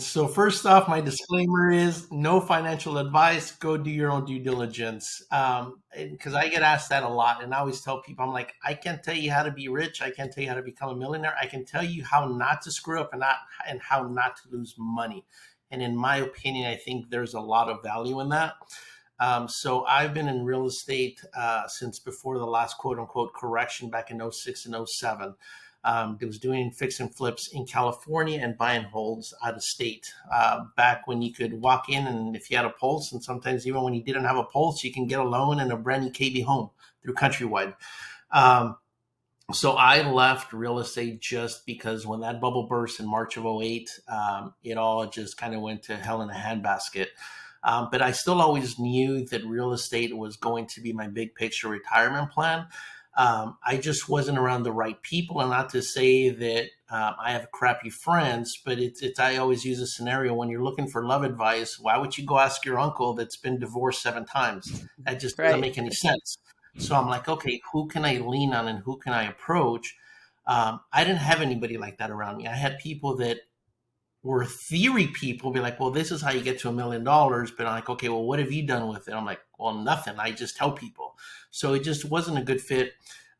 So first off, my disclaimer is no financial advice. Go do your own due diligence. Because I get asked that a lot, and I always tell people, I'm like, I can't tell you how to be rich. I can't tell you how to become a millionaire. I can tell you how not to screw up and how not to lose money. And in my opinion, I think there's a lot of value in that. So I've been in real estate since before the last quote unquote correction back in '06 and '07. It was doing fix and flips in California and buy and holds out of state. Back when you could walk in and if you had a pulse, and sometimes even when you didn't have a pulse, you can get a loan and a brand new KB home through Countrywide. Um, so I left real estate just because when that bubble burst in March of '08, it all just kind of went to hell in a handbasket. But I still always knew that real estate was going to be my big picture retirement plan. I just wasn't around the right people, and not to say that I have crappy friends, but it's. I always use a scenario when you're looking for love advice. Why would you go ask your uncle that's been divorced 7 times? That just doesn't Right. make any sense. So I'm like, okay, who can I lean on and who can I approach? I didn't have anybody like that around me. I had people that were theory people be like, well, this is how you get to $1 million. But I'm like, okay, well, what have you done with it? I'm like, well, nothing. I just tell people. So it just wasn't a good fit.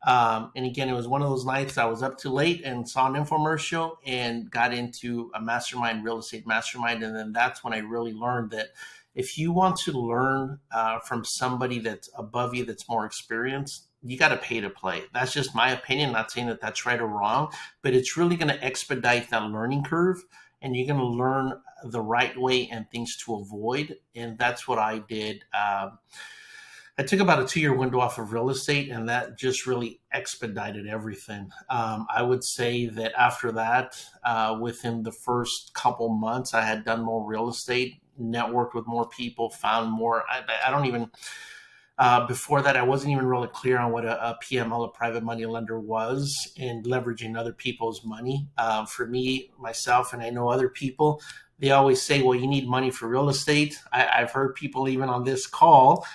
And again, it was one of those nights I was up too late and saw an infomercial and got into a mastermind, real estate mastermind. And then that's when I really learned that if you want to learn from somebody that's above you, that's more experienced, you got to pay to play. That's just my opinion. Not saying that that's right or wrong, but it's really going to expedite that learning curve, and you're going to learn the right way and things to avoid. And that's what I did. I took about a 2 year window off of real estate, and that just really expedited everything. I would say that after that, within the first couple months, I had done more real estate, networked with more people, found more. I don't even before that, I wasn't even really clear on what a PML, a private money lender, was, and leveraging other people's money. For me, myself, and I know other people, they always say, well, you need money for real estate. I've heard people even on this call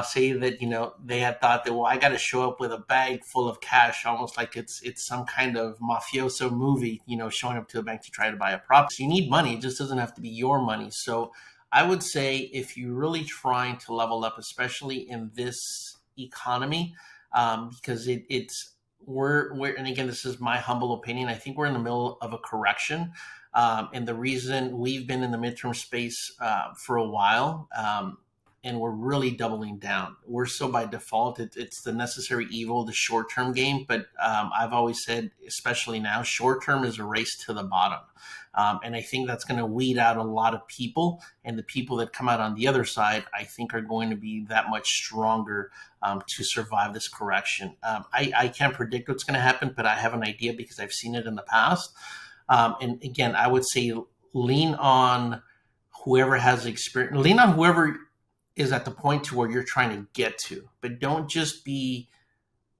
say that, they had thought that, well, I got to show up with a bag full of cash, almost like it's some kind of mafioso movie, showing up to a bank to try to buy a property. So you need money. It just doesn't have to be your money. So I would say if you're really trying to level up, especially in this economy, because it's we're and again, this is my humble opinion. I think we're in the middle of a correction, and the reason we've been in the midterm space for a while. And we're really doubling down. We're so by default, it's the necessary evil, the short term game. But I've always said, especially now, short term is a race to the bottom. And I think that's going to weed out a lot of people. And the people that come out on the other side, I think, are going to be that much stronger to survive this correction. I can't predict what's going to happen, but I have an idea because I've seen it in the past. And again, I would say lean on whoever has experience, lean on whoever is at the point to where you're trying to get to, but don't just be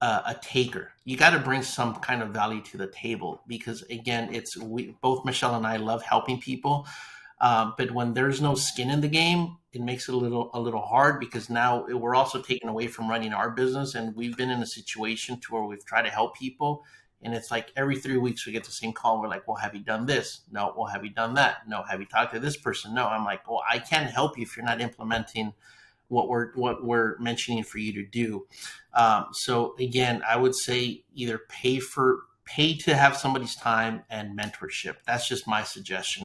a taker. You got to bring some kind of value to the table because again, we both Michelle and I love helping people, but when there's no skin in the game, it makes it a little hard because now we're also taken away from running our business, and we've been in a situation to where we've tried to help people. And it's like every 3 weeks we get the same call. We're like, well, have you done this? No. Well, have you done that? No. Have you talked to this person? No. I'm like, well, I can't help you if you're not implementing what we're mentioning for you to do. So again, I would say either pay to have somebody's time and mentorship. That's just my suggestion.